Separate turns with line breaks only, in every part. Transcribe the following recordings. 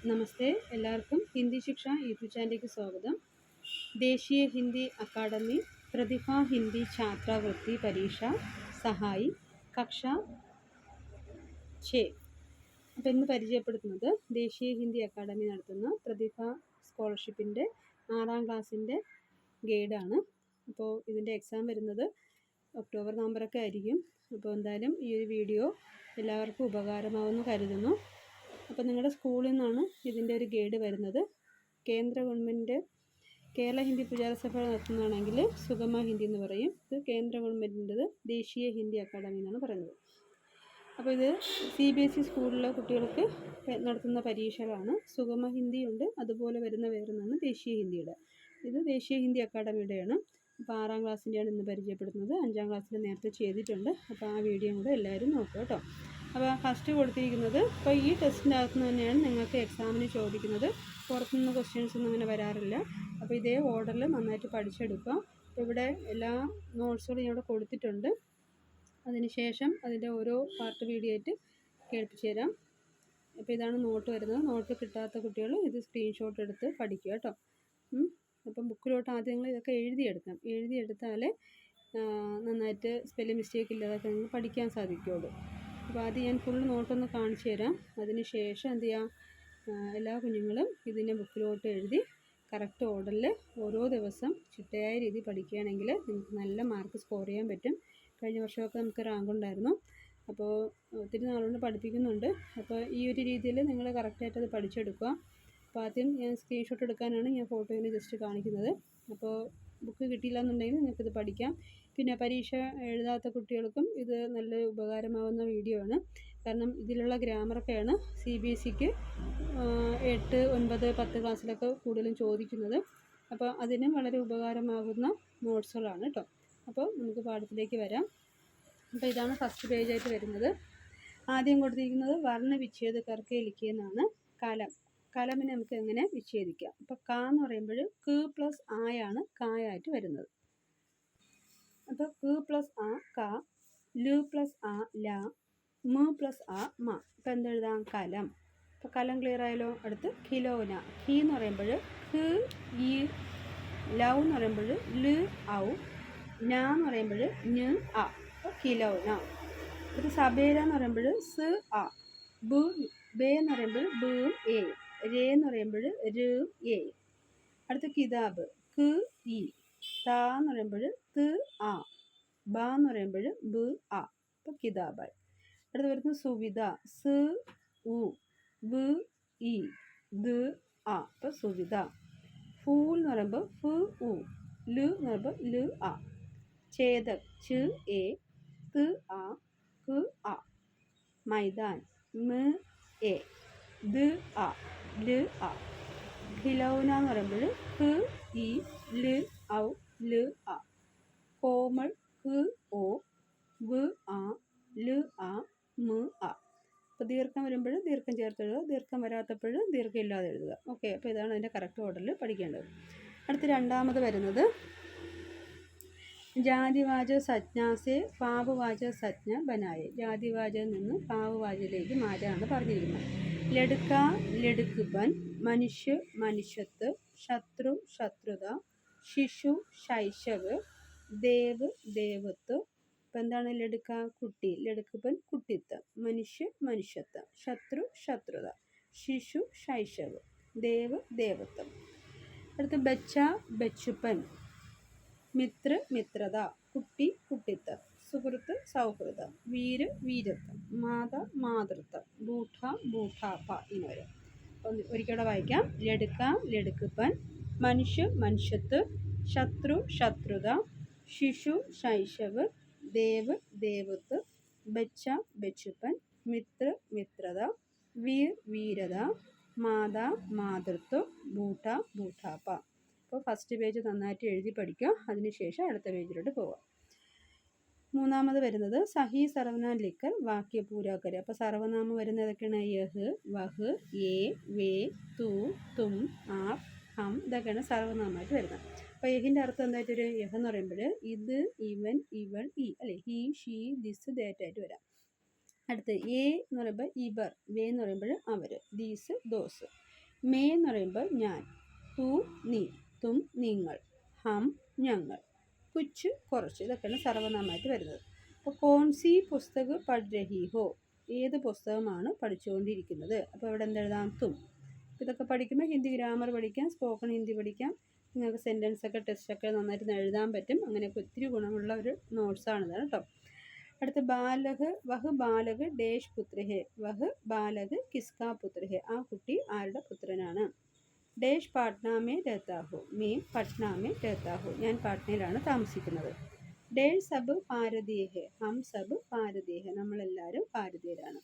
നമസ്തേ, എല്ലാവർക്കും ഹിന്ദി ശിക്ഷ യൂട്യൂബ് ചാനലിലേക്ക് സ്വാഗതം. ദേശീയ ഹിന്ദി അക്കാദമി പ്രതിഭ ഹിന്ദി ഛാത്രവൃത്തി പരീക്ഷ സഹായി കക്ഷ 6. അപ്പോൾ ഇന്ന് പരിചയപ്പെടുത്തുന്നത് ദേശീയ ഹിന്ദി അക്കാദമി നടത്തുന്ന പ്രതിഭ സ്കോളർഷിപ്പിൻ്റെ 6ാം ക്ലാസ്സിൻ്റെ ഗൈഡാണ്. അപ്പോൾ ഇതിൻ്റെ എക്സാം വരുന്നത് ഒക്ടോബർ നവംബറൊക്കെ ആയിരിക്കും. അപ്പോൾ എന്തായാലും ഈ ഒരു വീഡിയോ എല്ലാവർക്കും ഉപകാരമാവുമെന്ന് കരുതുന്നു. അപ്പോൾ നിങ്ങളുടെ സ്കൂളിൽ നിന്നാണ് ഇതിൻ്റെ ഒരു ഗൈഡ് വരുന്നത്. കേന്ദ്ര ഗവൺമെൻറ് കേരള ഹിന്ദി പ്രചാരസഭ നടത്തുന്നതാണെങ്കിൽ സുഗമ ഹിന്ദി എന്ന് പറയും. ഇത് കേന്ദ്ര ഗവൺമെൻറ്റിൻ്റെത് ദേശീയ ഹിന്ദി അക്കാദമി എന്നാണ് പറയുന്നത്. അപ്പോൾ ഇത് CBSE സ്കൂളിലെ കുട്ടികൾക്ക് നടത്തുന്ന പരീക്ഷകളാണ്. സുഗമ ഹിന്ദിയുണ്ട്, അതുപോലെ വരുന്ന വേറൊന്നാണ് ദേശീയ ഹിന്ദിയുടെ. ഇത് ദേശീയ ഹിന്ദി അക്കാദമിയുടെയാണ്. അപ്പോൾ 6ാം ക്ലാസ്സിൻ്റെയാണ് ഇന്ന് പരിചയപ്പെടുത്തുന്നത്. 5ാം ക്ലാസ്സിൽ നേരത്തെ ചെയ്തിട്ടുണ്ട്. അപ്പോൾ ആ വീഡിയോ കൂടെ എല്ലാവരും നോക്കുക കേട്ടോ. അപ്പോൾ ഫസ്റ്റ് കൊടുത്തിരിക്കുന്നത് ഇപ്പോൾ ഈ ടെസ്റ്റിൻ്റെ അകത്ത് തന്നെയാണ് നിങ്ങൾക്ക് എക്സാമിന് ചോദിക്കുന്നത്. പുറത്തുനിന്ന് ക്വസ്റ്റ്യൻസ് ഒന്നും അങ്ങനെ വരാറില്ല. അപ്പോൾ ഇതേ ഓർഡറിൽ നന്നായിട്ട് പഠിച്ചെടുക്കുക. അപ്പോൾ ഇവിടെ എല്ലാ നോട്ട്സുകളും ഇവിടെ കൊടുത്തിട്ടുണ്ട്. അതിനുശേഷം അതിൻ്റെ ഓരോ പാർട്ട് വീഡിയോ ആയിട്ട് കേൾപ്പിച്ചു തരാം. അപ്പോൾ ഇതാണ് നോട്ട് വരുന്നത്. നോട്ട് കിട്ടാത്ത കുട്ടികൾ ഇത് സ്ക്രീൻഷോട്ട് എടുത്ത് പഠിക്കുക കേട്ടോ. അപ്പം ബുക്കിലോട്ട് ആദ്യം നിങ്ങൾ ഇതൊക്കെ എഴുതിയെടുത്താലേ നന്നായിട്ട് സ്പെല്ലിംഗ് മിസ്റ്റേക്ക് ഇല്ലാതൊക്കെ നിങ്ങൾ പഠിക്കാൻ സാധിക്കുകയുള്ളൂ. അപ്പോൾ ആദ്യം ഞാൻ ഫുൾ നോട്ടൊന്ന് കാണിച്ചു തരാം. അതിന് ശേഷം എന്ത് ചെയ്യാം, എല്ലാ കുഞ്ഞുങ്ങളും ഇതിനെ ബുക്കിലോട്ട് എഴുതി കറക്റ്റ് ഓർഡറിൽ ഓരോ ദിവസം ചിട്ടയായ രീതി പഠിക്കുകയാണെങ്കിൽ നിങ്ങൾക്ക് നല്ല മാർക്ക് സ്കോർ ചെയ്യാൻ പറ്റും. കഴിഞ്ഞ വർഷമൊക്കെ നമുക്ക് റാങ്ക് ഉണ്ടായിരുന്നു. അപ്പോൾ ഒത്തിരി നാളുകൊണ്ട് പഠിപ്പിക്കുന്നുണ്ട്. അപ്പോൾ ഈ ഒരു രീതിയിൽ നിങ്ങൾ കറക്റ്റായിട്ട് അത് പഠിച്ചെടുക്കുക. അപ്പോൾ ആദ്യം ഞാൻ സ്ക്രീൻഷോട്ട് എടുക്കാനാണ് ഞാൻ ഫോട്ടോയിൽ ജസ്റ്റ് കാണിക്കുന്നത്. അപ്പോൾ ബുക്ക് കിട്ടിയില്ല എന്നുണ്ടെങ്കിൽ നിങ്ങൾക്കിത് പഠിക്കാം. പിന്നെ പരീക്ഷ എഴുതാത്ത കുട്ടികൾക്കും ഇത് നല്ല ഉപകാരമാവുന്ന വീഡിയോ ആണ്. കാരണം ഇതിലുള്ള ഗ്രാമറൊക്കെയാണ് CBSEക്ക് 8, 9, 10 ക്ലാസ്സിലൊക്കെ കൂടുതലും ചോദിക്കുന്നത്. അപ്പോൾ അതിനും വളരെ ഉപകാരമാകുന്ന നോട്ട്സുകളാണ് കേട്ടോ. അപ്പോൾ നമുക്ക് പാഠത്തിലേക്ക് വരാം. അപ്പോൾ ഇതാണ് ഫസ്റ്റ് പേജായിട്ട് വരുന്നത്. ആദ്യം കൊടുത്തിരിക്കുന്നത് വർണ്ണവിച്ഛേദ കർക്ക് ലിഖിയെന്നാണ്. കലമിനെ നമുക്ക് എങ്ങനെ വിച്ഛേദിക്കാം. അപ്പോൾ ക എന്ന് പറയുമ്പോൾ ക പ്ലസ് ആയാണ് കായായിട്ട് വരുന്നത്. അപ്പോൾ ക പ്ലസ് ആ ക, ലു പ്ലസ് ആ ല, മ പ്ലസ് ആ മ. അപ്പോൾ എന്തെഴുതാം, കലം. അപ്പോൾ കലം ക്ലിയർ ആയാലോ. അടുത്ത് കിലോന. ഹി എന്ന് പറയുമ്പോൾ ഹ് ഈ, ലവ് എന്ന് പറയുമ്പോൾ ല് ഔ, ന എന്ന് പറയുമ്പോൾ ഞ് ആ. അപ്പോൾ കിലോന. അടുത്ത് സബേര എന്ന് പറയുമ്പോൾ സ് ആ, ബേ എന്ന് പറയുമ്പോൾ ബ് എ, രേ എന്ന് പറയുമ്പോൾ ര് എ. അടുത്ത കിതാബ് ക് ഇ, ത എന്ന് പറയുമ്പോൾ ത് ആ, ബ എന്ന് പറയുമ്പോൾ ബ് ആ. അപ്പോൾ കിതാബ്. അടുത്ത് വരുന്നത് സുവിധ സ് ഉ, വ് ഇ, ദ് ആ. അപ്പോൾ സുവിധ. ഫൂൽ എന്ന് പറയുമ്പോൾ ഫ് ഉ, ലു എന്ന് പറയുമ്പോൾ ല് ആ. ഛേദക് ച് എ, ത് ആ, ക് ആ. മൈദാൻ മ എ, ദ് ആ, ല് ആ. ഖിലൗന എന്ന് പറയുമ്പോൾ ഹ് ഇ, ല് ഔ, ല് ആ. കോമൾ ക് ഓ, വ് ആ, ല് ആ, മ ആ. അപ്പോൾ ദീർഘം വരുമ്പോൾ ദീർഘം ചേർത്ത് എഴുതുക, ദീർഘം വരാത്തപ്പോൾ ദീർഘം ഇല്ലാതെ എഴുതുക. ഓക്കെ, അപ്പോൾ ഇതാണ് അതിൻ്റെ കറക്റ്റ് ഓർഡറിൽ പഠിക്കേണ്ടത്. അടുത്ത് രണ്ടാമത് വരുന്നത് ജാതിവാചക സജ്ഞാസെ പാവവാചക സജ്ഞ ബനായെ. ജാതിവാചകത്തിൽ നിന്ന് പാവവാചകയിലേക്ക് മാറ്റാനാണ് പറഞ്ഞിരിക്കുന്നത്. ലടുക്ക ലടുക്കുപൻ, മനുഷ്യ മനുഷ്യത്ത്, ശത്രു ശത്രുത, ശിശു ശൈശവ്, ദേവ് ദേവത്വം. ഇപ്പം എന്താണ് ലടുക്ക, കുട്ടി, ലടുക്കുപൻ കുട്ടിത്വം, മനുഷ്യ മനുഷ്യത്വം, ശത്രു ശത്രുത, ശിശു ശൈശവ്, ദേവ് ദേവത്വം. അടുത്ത് ബച്ച ബച്ചുപ്പൻ, മിത്ര മിത്രത, കുട്ടി കുട്ടിത്വം, സുഹൃത്ത് സൗഹൃദം, വീര് വീരത്വം, മാത മാതൃത്വം, ബൂഠ ബൂഠാപ്പ. ഇങ്ങനെ വരും. ഒരിക്കലും വായിക്കാം. ലടുക്ക ലടുക്കുപ്പൻ, മനുഷ്യ മനുഷ്യത്ത്, ശത്രു ശത്രുത, ശിശു ശൈശവ്, ദേവ് ദേവത്വം, ബച്ച ബച്ചുപ്പൻ, മിത്ര മിത്രത, വീർ വീരത, മാത മാതൃത്വം, ബൂഠ ബൂഠാപ്പ. അപ്പോൾ ഫസ്റ്റ് പേജ് നന്നായിട്ട് എഴുതി പഠിക്കുക. അതിനുശേഷം അടുത്ത പേജിലോട്ട് പോവാം. മൂന്നാമത് വരുന്നത് സഹി സർവനാം ലിക്കർ വാക്യ പൂരാക്കര്. അപ്പോൾ സർവനാമം വരുന്നത് ഏതൊക്കെയാണ്? യഹ്, വഹ്, യേ, വേ, തു, തും, ആപ്, ഹം. ഇതൊക്കെയാണ് സർവനാമമായിട്ട് വരുന്നത്. അപ്പോൾ യഹിൻ്റെ അർത്ഥം എന്തായിട്ടൊരു യഹ് എന്ന് പറയുമ്പോൾ ഇത്, ഇവൻ, ഇവൾ, ഈ അല്ലേ, ഹി, ഷീ, ദിസ്, ദാറ്റായിട്ട് വരാം. അടുത്ത് എ എന്ന് പറയുമ്പോൾ ഇവർ, വേ എന്ന് പറയുമ്പോൾ അവർ, ദീസ്, ദോസ്. മേ എന്ന് പറയുമ്പോൾ ഞാൻ, തു നീ, തും നിങ്ങൾ, ഹം ഞങ്ങൾ, കുച്ച് കുറച്ച്, ഇതൊക്കെയാണ് സർവനാമമായിട്ട് വരുന്നത്. അപ്പോൾ കോൺസി പുസ്തക് പഠ് രഹി ഹോ, ഏത് പുസ്തകമാണ് പഠിച്ചുകൊണ്ടിരിക്കുന്നത്. അപ്പോൾ ഇവിടെ എന്തെഴുതാം, തും. ഇതൊക്കെ പഠിക്കുമ്പോൾ ഹിന്ദി ഗ്രാമർ പഠിക്കാം, സ്പോക്കൺ ഹിന്ദി പഠിക്കാം, നിങ്ങൾക്ക് സെൻറ്റൻസൊക്കെ ടെസ്റ്റൊക്കെ നന്നായിട്ട് എഴുതാൻ പറ്റും. അങ്ങനെയൊക്കെ ഒത്തിരി ഗുണമുള്ള ഒരു നോട്ട്സാണിത് കേട്ടോ. അടുത്ത ബാലക്, വഹ് ബാലക് ഡേഷ് പുത്ര ഹെ, വഹ് ബാലക് കിസ്കാ പുത്ര ഹെ, ആ കുട്ടി ആരുടെ പുത്രനാണ്. ഡേഷ് പാട്നാമേ രഹത്താഹു, മീൻ പട്നാമേ രഹത്താഹു, ഞാൻ പാട്നയിലാണ് താമസിക്കുന്നത്. ഡേഷ് സബ് ഭാരതീയ ഹെ, ഹം സബ് ഭാരതീയ ഹെ, നമ്മളെല്ലാവരും ഭാരതീയരാണ്.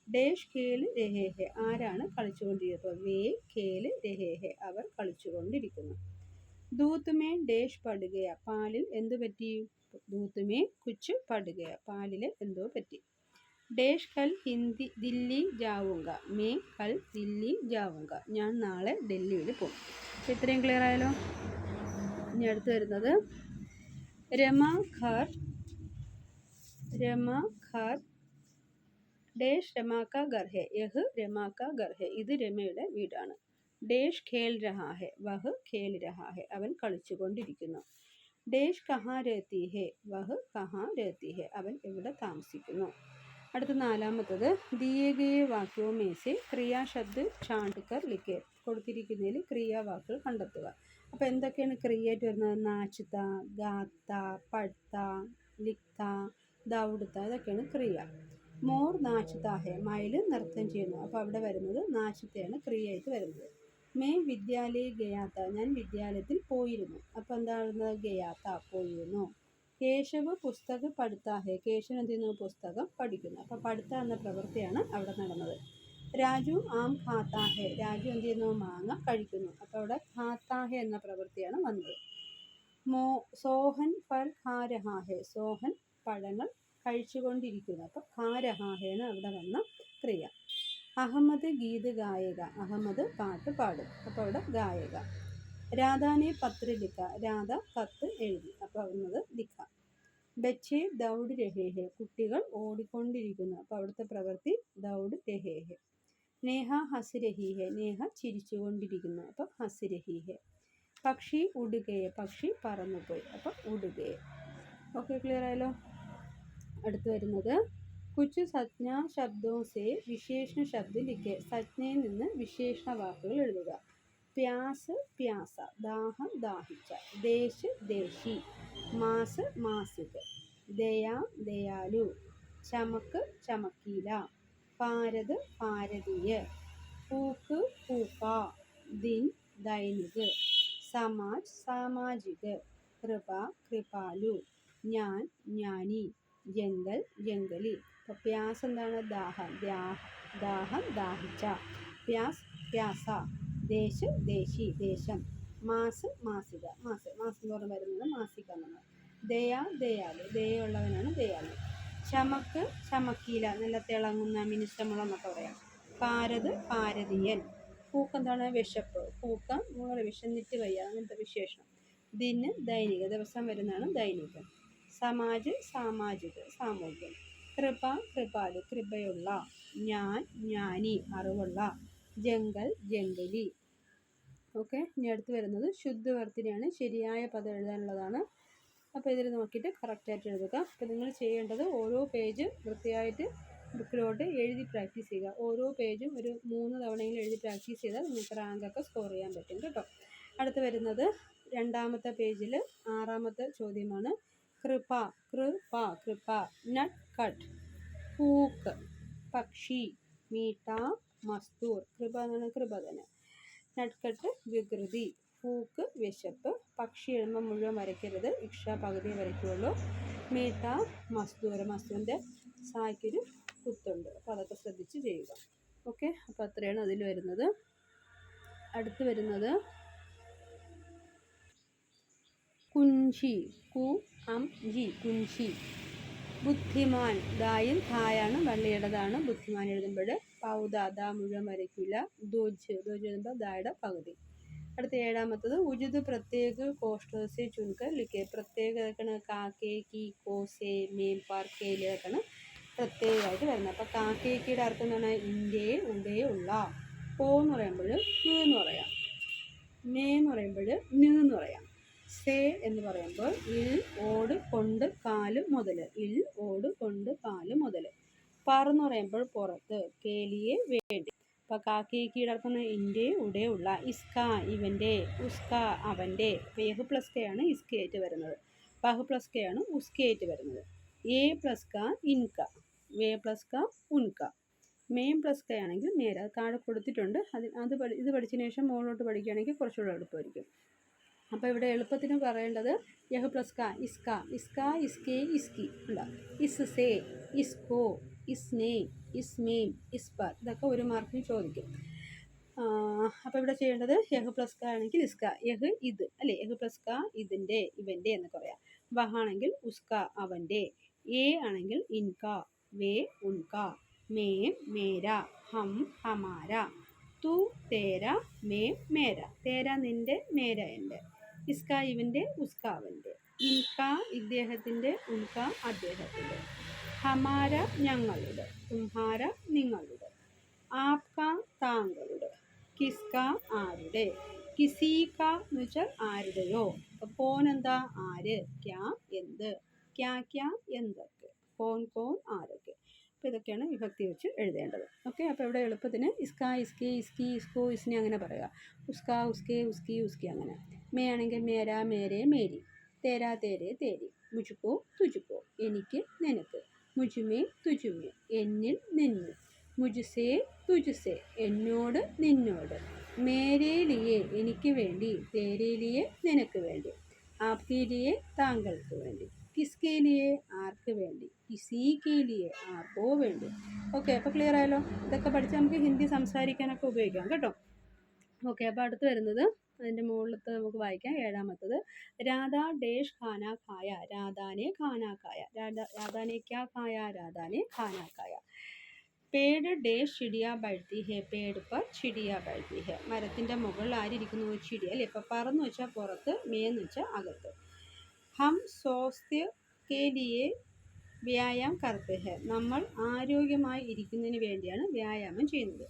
ഡേഷ് ഖേൽ രഹേ ഹെ, ആരാണ് കളിച്ചുകൊണ്ടിരിക്കുന്നത്. വേ ഖേൽ രഹേ ഹെ, അവർ കളിച്ചുകൊണ്ടിരിക്കുന്നു. ദൂത്ത്മേ ഡേഷ് പടുകയ, പാലിൽ എന്തു പറ്റി. ദൂത്ത്മേ കുച്ച് പടുകയ, പാലിൽ എന്തോ പറ്റി. ഡേഷ് കൽ ദില്ലി ജാവുങ്ക, മേ കൽ ദില്ലി ജാവുങ്ക, ഞാൻ നാളെ ഡൽഹിയിൽ പോകും. ഇത്രയും ക്ലിയർ ആയാലോ. ഇനി അടുത്ത് വരുന്നത് രമ ഘർ ഡേഷ് രമാക്ക ഘർ ഹെ, യഹ് രമാക്ക ഘർ ഹെ, ഇത് രമയുടെ വീടാണ്. ഡേഷ് ഖേൽ രഹാ ഹെ, വഹ് ഖേൽ രഹാ ഹെ, അവൻ കളിച്ചുകൊണ്ടിരിക്കുന്നു. ഡേഷ് കഹാ രഹത്തി ഹെ, വഹ് കഹാ രഹത്തി ഹെ, അവൻ എവിടെ താമസിക്കുന്നു. അടുത്ത നാലാമത്തത് ദിയേ ഗയേ വാക്യോ മേസെ ക്രിയാശബ്ദ് ഛാണ്ട് കർ ലിഖേ, കൊടുത്തിരിക്കുന്നതിൽ ക്രിയാവാക്കുകൾ കണ്ടെത്തുക. അപ്പോൾ എന്തൊക്കെയാണ് ക്രിയയായിട്ട് വരുന്നത്. നാച്ത, ഗാത്ത, പഠ്ത്ത, ലിഖ്ത, ദൗഡ്ത്ത, ഇതൊക്കെയാണ് ക്രിയ. മോർ നാച്ത ഹെ, മയിൽ നൃത്തം ചെയ്യുന്നു. അപ്പോൾ അവിടെ വരുന്നത് നാച്തയാണ് ക്രിയയായിട്ട് വരുന്നത്. മേ വിദ്യാലയ ഗയാത്ത, ഞാൻ വിദ്യാലയത്തിൽ പോയിരുന്നു. അപ്പോൾ എന്താണ് ഗയാത്ത, പോയിരുന്നു. കേശവ് പുസ്തകം പഠിത്ത ഹെ, കേശവൻ എന്ത് ചെയ്യുന്നു, പുസ്തകം പഠിക്കുന്നു. അപ്പോൾ പഠിത്ത എന്ന പ്രവൃത്തിയാണ് അവിടെ നടന്നത്. രാജു ആം ഖാത്ത ഹെ, രാജു എന്ത് ചെയ്യുന്നു, മാങ്ങ കഴിക്കുന്നു. അപ്പോൾ അവിടെ ഖാത്ത ഹെ എന്ന പ്രവൃത്തിയാണ് വന്നത്. സോഹൻ ഫൽ ഖാ രഹാ ഹെ, സോഹൻ പഴങ്ങൾ കഴിച്ചുകൊണ്ടിരിക്കുന്നു. അപ്പോൾ ഖാ രഹാ ഹെ ആണ് അവിടെ വന്ന ക്രിയ. അഹമ്മദ് ഗീത് ഗായക, അഹമ്മദ് പാട്ട് പാടും. അപ്പോൾ അവിടെ ഗായക. രാധാനെ പത്ര ലിഖ, രാധ കത്ത് എഴുതി. അപ്പോൾ വന്നത് ലിഖ. ബച്ചേ ദൗഡ് രഹേ ഹെ, കുട്ടികൾ ഓടിക്കൊണ്ടിരിക്കുന്നു. അപ്പോൾ അവിടുത്തെ പ്രവൃത്തി ദൗഡ് രഹേ ഹെ. നേഹ ഹസ് രഹി ഹെ, നേഹ ചിരിച്ചുകൊണ്ടിരിക്കുന്നു. അപ്പോൾ ഹസ് രഹി ഹെ. പക്ഷി ഉടുകയെ, പക്ഷി പറന്നുപോയി. അപ്പോൾ ഉടുകയെ. ഓക്കെ, ക്ലിയർ ആയല്ലോ. അടുത്ത് വരുന്നത് കുച്ച് സജ്ഞ ശബ്ദോ സെ വിശേഷണ ശബ്ദ ലിഖെ, സജ്ഞയിൽ നിന്ന് വിശേഷണ വാക്കുകൾ എഴുതുക. പ്യാസ് പ്യാസ, ദാഹം ദാഹിച്ച. ദേശ് ദേശി, മാസ് മാസിക്. ദയാ ദയാലു, ചമക്ക് ചമക്കീല. ഭാരത് ഭാരതീയ. പൂക്ക് പൂക്ക. ദിൻ ദൈനിക്. സമാജ് സാമാജിക്. കൃപ കൃപാലു. ഞാൻ ജ്ഞാനി. ജംഗൽ ജംഗലി. അപ്പോൾ പ്യാസ് എന്താണ്, ദാഹം, ദാഹം ദാഹിച്ച. പ്യാസ് പ്യാസ. ദേശ് ദേശി, ദേശം. മാസ് മാസിക, മാസം എന്ന് പറഞ്ഞ് വരുന്നത് മാസിക എന്നാണ്. ദയാ ദയാലു, ദയുള്ളവനാണ് ദയാലു. ചമക്ക് ചമക്കീല, നല്ല തിളങ്ങുന്ന മിനുസമുള്ള എന്നൊക്കെ പറയാം. ഭാരത് ഭാരതീയൻ. പൂക്ക് എന്താണ്, വിശപ്പ്, പൂക്കം വിശന്നിട്ട് വയ്യ, അങ്ങനത്തെ വിശേഷണം. ദിന് ദൈനിക, ദിവസം വരുന്നതാണ് ദൈനികം. സമാജ് സാമാജിക്, സാമൂഹ്യം. കൃപ കൃപാലു, കൃപയുള്ള. ഞാൻ ജ്ഞാനി, അറിവുള്ള. ജംഗൽ ജംഗലി. ഓക്കെ, ഇനി അടുത്ത് വരുന്നത് ശുദ്ധവർത്തിനെയാണ്. ശരിയായ പദം എഴുതാനുള്ളതാണ്. അപ്പോൾ ഇതിൽ നോക്കിയിട്ട് കറക്റ്റായിട്ട് എഴുതുക. അപ്പോൾ നിങ്ങൾ ചെയ്യേണ്ടത് ഓരോ പേജ് വൃത്തിയായിട്ട് ബുക്കിലോട്ട് എഴുതി പ്രാക്ടീസ് ചെയ്യുക. ഓരോ പേജും ഒരു 3 തവണയെങ്കിലും എഴുതി പ്രാക്ടീസ് ചെയ്താൽ നിങ്ങൾക്ക് റാങ്കൊക്കെ സ്കോർ ചെയ്യാൻ പറ്റും കേട്ടോ. അടുത്ത് വരുന്നത് രണ്ടാമത്തെ പേജിൽ 6ാമത്തെ ചോദ്യമാണ്. കൃപ കൃപ കൃപ. നട്ട് കട്ട്. പൂക്ക് പക്ഷി. മീട്ട മസ്തൂർ. കൃപ എന്നാണ് കൃപ തന്നെ. നട്ട്കട്ട് വികൃതി. പൂക്ക് വിശപ്പ്. പക്ഷി എഴുതുമ്പോൾ മുഴുവൻ വരയ്ക്കരുത്, ഇക്ഷ പകുതിയെ വരയ്ക്കുള്ളൂ. മീട്ട മസ്തൂർ, മസ്തൂറിൻ്റെ സായ്ക്കൊരു കുത്തുണ്ട്. അപ്പോൾ അതൊക്കെ ശ്രദ്ധിച്ച് ചെയ്യുക. ഓക്കെ, അപ്പോൾ അത്രയാണ് അതിൽ വരുന്നത്. അടുത്ത് വരുന്നത് കുഞ്ചി. കു അം ജി, കുഞ്ചി. ബുദ്ധിമാൻ. ദായും ധായാണ് വള്ളിയുടേതാണ്. ബുദ്ധിമാൻ എഴുതുമ്പോൾ പൗദ, ദാ മുഴുവൻ വരയ്ക്കില്ല. ദോജ്, ദോജ് എഴുതുമ്പോൾ ദായുടെ പകുതി. അടുത്ത 7ാമത്തത് ഉചിത് പ്രത്യേക കോഷ്ടോസെ ചുൻകർ ലിഖെ. പ്രത്യേക ഇതൊക്കെയാണ് കാക്കേ കി കോസെ മേം പാർക്കേൽ, ഇതൊക്കെയാണ് പ്രത്യേകമായിട്ട് വരുന്നത്. അപ്പോൾ കാക്കേക്കിയുടെ അർത്ഥം എന്താണ്, ഇന്ത്യയെ ഉള്ള. പോ എന്ന് പറയുമ്പോൾ എന്ന് പറയാം. മേ എന്ന് പറയുമ്പോൾ ന് എന്ന് പറയാം. സേ എന്ന് പറയുമ്പോൾ ഇൽ ഓട് കൊണ്ട് കാല് മുതൽ. ഇൽ ഓട് കൊണ്ട് കാല് മുതൽ. പർ എന്ന് പറയുമ്പോൾ പുറത്ത്. കേലിയെ വേണ്ടി. അപ്പോൾ കാക്കേക്ക് ഇടർത്തുന്ന ഇൻ്റെ ഉടെ ഉള്ള. ഇസ്ക ഇവൻ്റെ. ഉസ്ക അവൻ്റെ. അപ്പോൾ യഹ് പ്ലസ് കെ ആണ് ഇസ്കേറ്റ് വരുന്നത്. പഹ് പ്ലസ് കെ ആണ് ഉസ്കേറ്റ് വരുന്നത്. എ പ്ലസ് ക ഇൻക. വേ പ്ലസ് ക ഉൻക. മെയിൻ പ്ലസ് കെ ആണെങ്കിൽ മേര. അത് താഴെ കൊടുത്തിട്ടുണ്ട്. ഇത് പഠിച്ചതിന് ശേഷം മുകളിലോട്ട് പഠിക്കുകയാണെങ്കിൽ കുറച്ചുകൂടെ എളുപ്പമായിരിക്കും. അപ്പോൾ ഇവിടെ എളുപ്പത്തിന് പറയേണ്ടത് യഹ് പ്ലസ് ക ഇസ്ക. ഇസ്ക ഇസ്കെ ഇസ്കി ഉണ്ടോ. ഇസ് സേ ഇസ്കോ ഇസ്നേ ഇസ്മേം ഇസ്പർ. ഇതൊക്കെ ഒരു മാർക്കിന് ചോദിക്കും. അപ്പോൾ ഇവിടെ ചെയ്യേണ്ടത് യഹ് പ്ലസ് ക ആണെങ്കിൽ ഇസ്ക. യഹ് ഇത് അല്ലേ. യഹ് പ്ലസ് ക ഇതിൻ്റെ ഇവൻ്റെ എന്നൊക്കെ പറയാം. വഹ് ആണെങ്കിൽ ഉസ്ക അവൻ്റെ. എ ആണെങ്കിൽ ഇൻക. വേ ഉൻക. മേം മേര. ഹം ഹമാര. തു തേര. മേം മേര. തേര നിൻ്റെ, മേര എൻ്റെ. ഇസ്ക ഇവൻ്റെ, ഉസ്ക അവൻ്റെ. ഇൻക ഇദ്ദേഹത്തിൻ്റെ, ഉൻക അദ്ദേഹത്തിൻ്റെ. ഹമാര ഞങ്ങളുടെ. തുമ്ഹാര നിങ്ങളുടെ. ആപ്ക താങ്കളുടെ. കിസ്ക ആരുടെ. കിസീക എന്ന് വെച്ചാൽ ആരുടെയോ. കോൻ എന്താ ആര്. ക്യാ എന്ത്. ക്യാ ക്യാ എന്തൊക്കെ. കോൻ കോൻ ആരൊക്കെ. അപ്പോൾ ഇതൊക്കെയാണ് വിഭക്തി വെച്ച് എഴുതേണ്ടത്. ഓക്കെ. അപ്പോൾ ഇവിടെ എളുപ്പത്തിന് ഇസ്ക ഇസ്കി ഇസ്കി ഇസ്കോ ഇസ്നി അങ്ങനെ പറയുക. ഉസ്ക ഉസ്കെ ഉസ്കി ഉസ്കി അങ്ങനെ. മേ ആണെങ്കിൽ മേര മേരെ മേരി. തേര തേരെ തേരി. മുജുക്കോ തുജുക്കോ എനിക്ക് നിനക്ക്. മുജുമേ തുജുമേ എന്നിൽ നിന്നിൽ. മുജുസേ തുജുസേ എന്നോട് നിന്നോട്. മേരേ ലിയെ എനിക്ക് വേണ്ടി. തേരേ ലിയെ നിനക്ക് വേണ്ടി. ആപ്കെ ലിയെ താങ്കൾക്ക് വേണ്ടി. കിസ്കെ ലിയെ ആർക്ക് വേണ്ടി. കിസി കെ ലിയെ ആർക്കോ വേണ്ടി. ഓക്കെ. അപ്പോൾ ക്ലിയർ ആയല്ലോ. ഇതൊക്കെ പഠിച്ച് നമുക്ക് ഹിന്ദി സംസാരിക്കാനൊക്കെ ഉപയോഗിക്കാം കേട്ടോ. ഓക്കെ. അപ്പോൾ അടുത്ത് വരുന്നത് അതിൻ്റെ മുകളിലത്തെ നമുക്ക് വായിക്കാം. ഏഴാമത്തത് രാധ ഡേഷ് ഖാന ഖായ. രാധാനെ ഖാന ഖായ. രാധാനെ ക്യാ ഖായ. രാധാനെ ഖാന ഖായ. പേട് ഡേഷ് ചിടിയ ബൈഠത്തി ഹെ. പേട് പർ ചിടിയ ബൈഠത്തി ഹെ. മരത്തിൻ്റെ മുകളിൽ ആരിയിരിക്കുന്നു. ചിടി അല്ലേ. ഇപ്പോൾ പറന്ന് വെച്ചാൽ പുറത്ത്, മേന്ന് വെച്ചാൽ അകത്ത്. ഹം സ്വാസ്ഥ്യ കെ ലിയെ വ്യായാം കർത്തെ ഹെ. നമ്മൾ ആരോഗ്യമായി ഇരിക്കുന്നതിന് വേണ്ടിയാണ് വ്യായാമം ചെയ്യുന്നത്.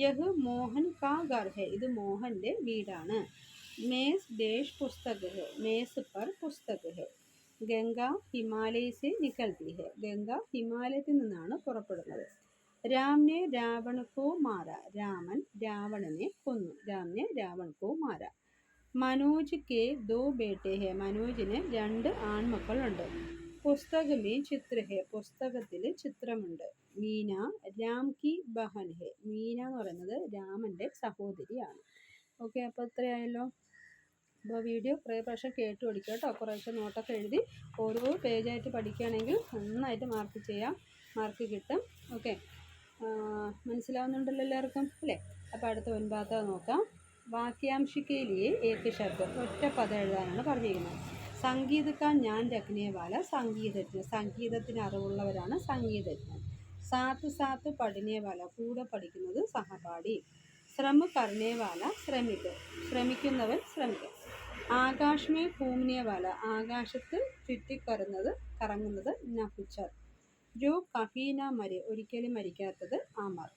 യഹ് മോഹൻ കാ ഘർ ഹെ. ഇത് മോഹൻ്റെ വീടാണ്. മേസ് ഡേഷ് പുസ്തക് ഹെ. മേസ് പർ പുസ്തക് ഹെ. ഗംഗ ഹിമാലയ സെ നിക്കൽത്തി ഹെ. ഗംഗ ഹിമാലയത്തിൽ നിന്നാണ് പുറപ്പെടുന്നത്. രാംനെ രാവണക്കോ മാര. രാമൻ രാവണനെ കൊന്നു. രാംനെ രാവണക്കോ മാര. മനോജ് കെ ദോ ബേട്ടെ ഹെ. മനോജിന് 2 ആൺമക്കളുണ്ട്. പുസ്തകമേ ചിത്ര ഹെ. പുസ്തകത്തിൽ ചിത്രമുണ്ട്. മീന രാം കി ബഹൻ ഹെ. മീന എന്ന് പറയുന്നത് രാമൻ്റെ സഹോദരിയാണ്. ഓക്കെ. അപ്പോൾ ഇത്രയായല്ലോ. അപ്പോൾ വീഡിയോ കുറേ പ്രാവശ്യം കേട്ട് പഠിക്കുക കേട്ടോ. കുറേശ്ശെ നോട്ടൊക്കെ എഴുതി ഓരോ പേജായിട്ട് പഠിക്കുകയാണെങ്കിൽ നന്നായിട്ട് മാർക്ക് ചെയ്യാം. മാർക്ക് കിട്ടും. ഓക്കെ. മനസ്സിലാവുന്നുണ്ടല്ലോ എല്ലാവർക്കും അല്ലേ. അപ്പോൾ അടുത്ത 9 നോക്കാം. വാക്യാംശിക്കയിലെ ഏക ശബ്ദം. ഒറ്റ പദം എഴുതാനാണ് പറഞ്ഞിരിക്കുന്നത്. സംഗീതക്കാ ഞാൻ രഖ്നേവാല. സംഗീതജ്ഞൻ. സംഗീതത്തിന് അറിവുള്ളവരാണ് സംഗീതജ്ഞൻ. സാത്ത് സാത്ത് പഠിനേവാല. കൂടെ പഠിക്കുന്നത് സഹപാഠി. ശ്രമ കർണേവാല. ശ്രമിക്കുക. ശ്രമിക്കുന്നവൻ ശ്രമിക്കുക. ആകാശമേ ഘൂമനേവാല. ആകാശത്ത് ചുറ്റിക്കറങ്ങുന്നത് നഹുച്ചർ. ജോ കഹീന മരെ. ഒരിക്കലും മരിക്കാത്തത് അമർ.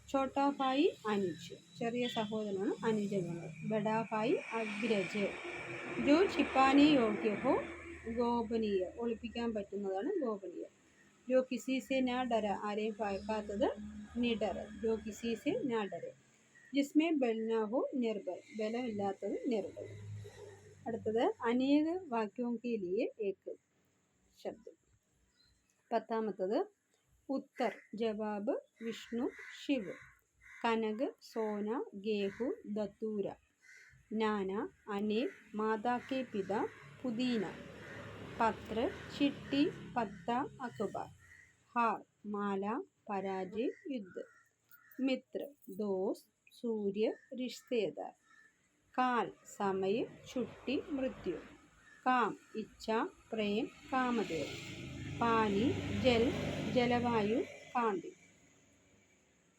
ചോട്ടാഭായി അനുജ്. ചെറിയ സഹോദരനാണ് അനുജൻ. ബഡാഭായി അഗ്രജ്. ജോ ചിപ്പാനെ യോഗ്യ ഹോ ഗോപനീയ. ഒളിപ്പിക്കാൻ പറ്റുന്നതാണ് ഗോപനീയ. ജോ കിസീസെ നാ ഡര. ആരെയും ഭയക്കാത്തത് നിഡർ. ജോ കിസീസെ നാ ഡരെ. ജിസ്മേ ബൽന ഹോ നിർബൽ. ബലമില്ലാത്തത് നിർബൽ. അടുത്തത് അനേക വാക്യോം കെ ലിയെ ഏക് ശബ്ദം. 10 ഉത്തർ ജവാബ് വിഷ്ണു ശിവ്. കനക് സോന ഗേഹു ദത്തൂര. നാന അനേക് മാതാ കെ പിത പുദീന. പത്ര ചിട്ടി പത്ത അഖബാർ. हार माला पराजय युद्ध. मित्र दोस्त सूर्य रिश्तेदार. काल समय छुट्टी मृत्यु. काम इच्छा प्रेम कामदेव. पानी जल जलवायु कांति.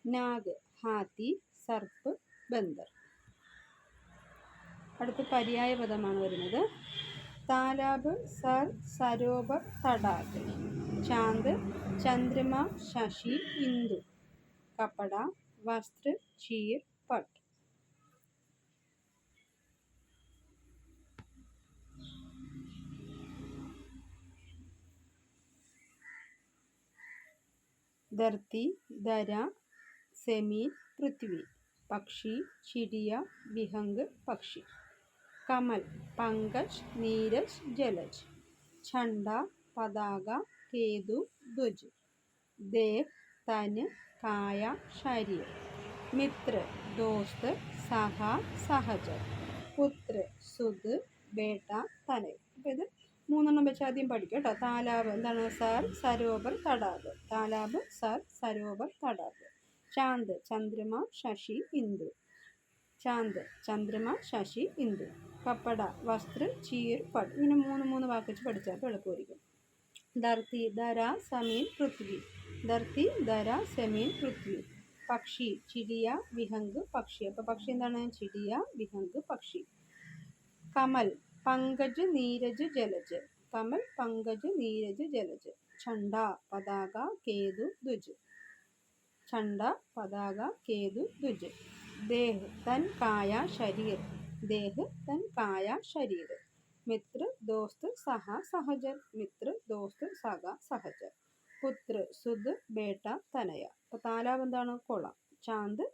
नाग हाथी सर्प बंदर. അടുത്ത പര്യായ പദമാണ് വരുന്നത്. താലാബ് സർ സരോവർ തടാക്. ചാന്ദ് ചന്ദ്രമ ശശി ഇന്ദു. കപ്പട वस्त्र चीर पट। धरती धरा जमीन पृथ्वी। पक्षी चिड़िया विहंग पक्षी। कमल पंकज नीरज जलज। झंडा पताका केतु ध्वज। देह तन काया शरीर। मित्र दोस्त सहा सहचर। पुत्र सुध बेटा तनय। അപ്പോൾ ഇത് മൂന്നെണ്ണം വെച്ച് ആദ്യം പഠിക്കാം കേട്ടോ. താലാബ് എന്താണ്? സർ സരോവർ തടാക്. താലാബ് സർ സരോവർ തടാക്. ചാന്ദ് ചന്ദ്രമ ശശി ഇന്ദു. ചാന്ദ് ചന്ദ്രമ ശശി ഇന്ദു. കപ്പട വസ്ത്ര ചീർ പട്ട്. ഇങ്ങനെ മൂന്ന് വാക്ക് വെച്ച് പഠിച്ചാൽ എളുപ്പമായിരിക്കും. ധർത്തി ധര സമീൻ പൃഥ്വി. ധർത്തി ധര സമീൻ പൃഥ്വി. പക്ഷി ചിടിയ വിഹംഗ് പക്ഷി. അപ്പോൾ പക്ഷി എന്താണ്? ചിടിയ വിഹംഗ് പക്ഷി. കമൽ പങ്കജ് നീരജ് ജലജ്. കമൽ പങ്കജ് നീരജ് ജലജ്. झंडा पताका केतु ध्वज. झंडा पताका केतु ध्वज. देह तन काया शरीर. देह तन काया शरीर. मित्र दोस्त सहा सहचर. मित्र दोस्त सगा सहचर. पुत्र सुध बेटा तनय. അപ്പോൾ താലാബ് എന്താണ്? കുളം. ചാന്ദ്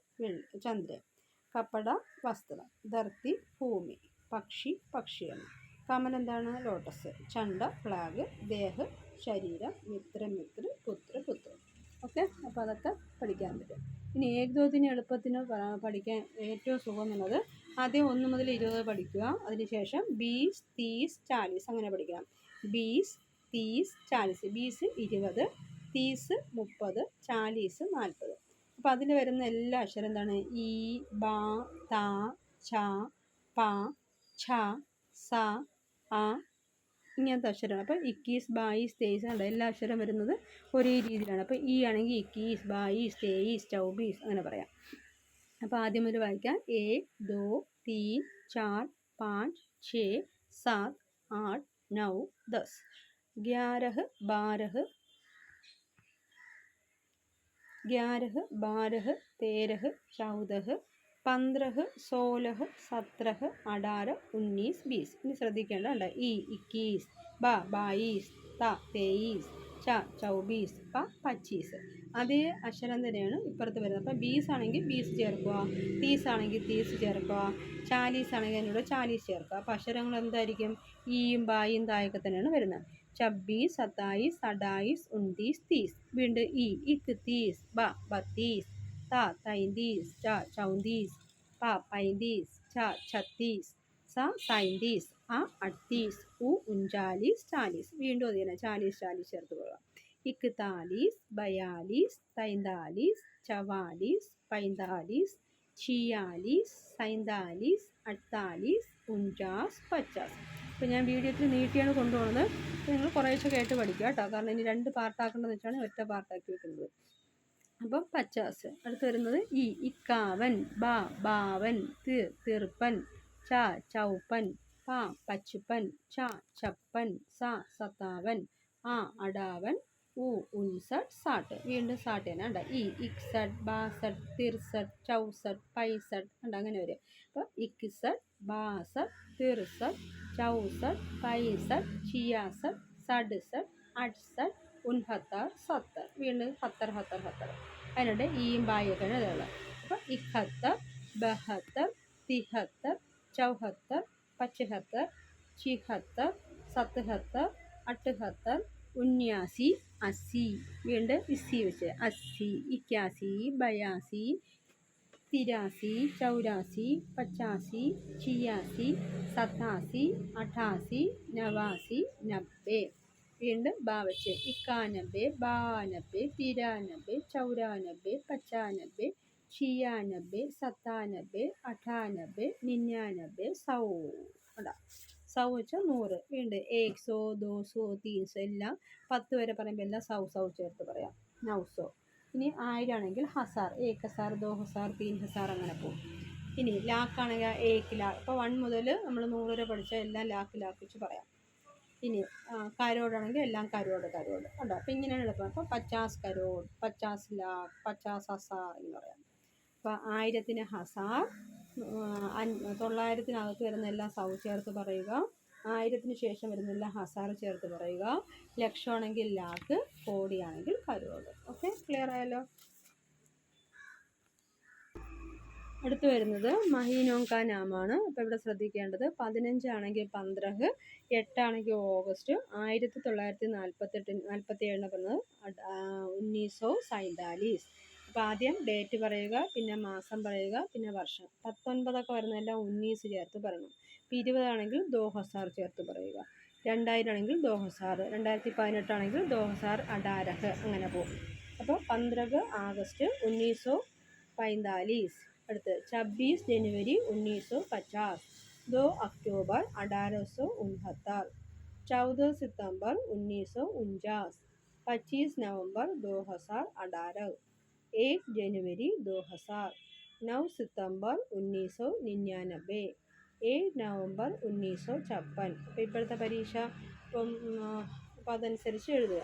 ചന്ദ്രൻ. കപ്പട വസ്ത്രം. ധർത്തി ഭൂമി. പക്ഷി പക്ഷിയാണ്. കമൽ എന്താണ്? ലോട്ടസ്. ചണ്ട ഫ്ലാഗ്. ദേഹ ശരീരം. മിത്ര പുത്ര പുത്രൻ. ഓക്കെ, അപ്പോൾ അതൊക്കെ പഠിക്കാൻ പറ്റും. ഇനി ഏകദോതിന് എളുപ്പത്തിന് പഠിക്കാൻ ഏറ്റവും സുഖം എന്നുള്ളത് ആദ്യം 1 മുതൽ 20 പഠിക്കുക. അതിനുശേഷം 20, 30, 40 അങ്ങനെ പഠിക്കണം. 20, 30, 40. 20 20, 30 30, 40 40. അപ്പോൾ അതിൽ വരുന്ന എല്ലാ അക്ഷരം എന്താണ്? ഈ, ബ, ത, ച, പ, ഛ, സ, ആ ഇങ്ങനത്തെ അക്ഷരമാണ്. അപ്പോൾ 21, 22, 23 ഉണ്ട്. എല്ലാ അക്ഷരം വരുന്നത് ഒരേ രീതിയിലാണ്. അപ്പോൾ ഈ ആണെങ്കിൽ 21, 22, 23, 24 അങ്ങനെ പറയാം. അപ്പോൾ ആദ്യം മുതൽ വായിക്കാം. 1 2 3 4 5 6 7 8 9 10 11 12 13 14 15 16 17 18 19 20. ഇനി ശ്രദ്ധിക്കേണ്ട ഈ 21, ബ 22, ത 23, ച 24, പ 25. അതേ അക്ഷരം തന്നെയാണ് ഇപ്പുറത്ത് വരുന്നത്. അപ്പം 20 ആണെങ്കിൽ 20 ചേർക്കുക, 30 ആണെങ്കിൽ 30 ചേർക്കുക, 40 ആണെങ്കിൽ അതിനോട് 40 ചേർക്കുക. അപ്പോൾ അക്ഷരങ്ങൾ എന്തായിരിക്കും? ഈയും ബായും തായൊക്കെ തന്നെയാണ് വരുന്നത്. 26, 27, 28, 29, 30. വീണ്ടും ഈ 31, ബ 32, ത 33, ച 34, പ 35, ച 36, സ 37, ആ 38, ഉ 39, 40. വീണ്ടും അത് തന്നെ 40 40 ചേർത്ത് പോകാം. 41, 42, 43, 44, 45, 46, 47, 48, 49, 50. അപ്പോൾ ഞാൻ വീഡിയോത്തിൽ നീട്ടിയാണ് കൊണ്ടുപോകുന്നത്. നിങ്ങൾ കുറേശ്ശെ കേട്ട് പഠിക്കുക കേട്ടോ. കാരണം ഇനി 2 പാർട്ടാക്കേണ്ടതെന്ന് വെച്ചാണ് ഒറ്റ പാർട്ടാക്കി വെക്കുന്നത്. അപ്പം 50. അടുത്ത് വരുന്നത് ഈ 51, ബ ബാവൻ, തിർപ്പൻ, ച ചൗപ്പൻ, പ പച്ചുപ്പൻ, ച ചപ്പൻ, സ 57, ആ 58, ഉ 59, 60. വീണ്ടും 60 തന്നെ ഉണ്ട്. ഈ 61, 62, 63, 64, 65 ഉണ്ട്. അങ്ങനെ വരും. അപ്പോൾ 61, 62, 63, 64, 65, 66, 67, 68, 69, 70. വീണ്ടും 70 70 70. അതിനുണ്ട് ഈയും ബായൊക്കെയാണ് ഇതുള്ളത്. അപ്പോൾ 71, 72, 73, 74, 75, 76, 77, 78, 79, 80. വീണ്ടും ഇസ്സി വെച്ച് 80, 81, 82, 83, 84, 85, 86, 87, 88, 90, 90. വീണ്ടും ബാ വെച്ച് 91, 92, 93, 94, 95, 96, 97, 98, 99, 100. 100 വെച്ചാൽ 100. വീണ്ടും 100, 200, 300 എല്ലാം 10 വരെ പറയുമ്പോൾ എല്ലാം 100 ചേർത്ത് പറയാം. 900. ഇനി 1000 ആണെങ്കിൽ 1000, 1000, 2000, 3000 അങ്ങനെ പോകും. ഇനി ലാക്കാണെങ്കിൽ 1 ലാക്ക്. ഇപ്പോൾ 1 മുതൽ നമ്മൾ 100 വരെ പഠിച്ചാൽ എല്ലാം ലാക്ക് വെച്ച് പറയാം. ഇനി കരോടാണെങ്കിൽ എല്ലാം കരോട് ഉണ്ടോ. അപ്പോൾ ഇങ്ങനെയാണ് എളുപ്പം. അപ്പോൾ 50 കരോട്, 50 ലാഖ്, 50 ഹസാർ എന്ന് പറയാം. അപ്പോൾ 1000-ന് ഹസാർ, 900-നകത്ത് വരുന്നെല്ലാം സൗ ചേർത്ത് പറയുക, 1000-ന് ശേഷം വരുന്നെല്ലാം ഹസാർ ചേർത്ത് പറയുക, ലക്ഷമാണെങ്കിൽ ലാഖ്, കോടിയാണെങ്കിൽ കരോട്. ഓക്കെ, ക്ലിയർ ആയല്ലോ. അടുത്ത് വരുന്നത് മഹീനോം കാ നാമാണ്. അപ്പോൾ ഇവിടെ ശ്രദ്ധിക്കേണ്ടത് 15 ആണെങ്കിൽ 15, 8 ആണെങ്കിൽ ഓഗസ്റ്റ്, 1947 പറഞ്ഞത് 1947. അപ്പോൾ ആദ്യം ഡേറ്റ് പറയുക, പിന്നെ മാസം പറയുക, പിന്നെ വർഷം. 19 വരുന്നതെല്ലാം 19 ചേർത്ത് പറയണം. ഇപ്പോൾ 20 ആണെങ്കിൽ 2000 ചേർത്ത് പറയുക. 2000 ആണെങ്കിൽ 2000, 2018 ആണെങ്കിൽ 2018, അങ്ങനെ പോകും. അപ്പോൾ 15 ആഗസ്റ്റ് 1945. അടുത്ത് 26 जनवरी 1950, 2 अक्टूबर 1869, 14 सितंबर 1949, 25 नवंबर 2018, 1 जनवरी 2000, 9 सितंबर 1999, 1 नवंबर 1956. അപ്പോൾ ഇപ്പോഴത്തെ പരീക്ഷ അപ്പം അതനുസരിച്ച് എഴുതുക.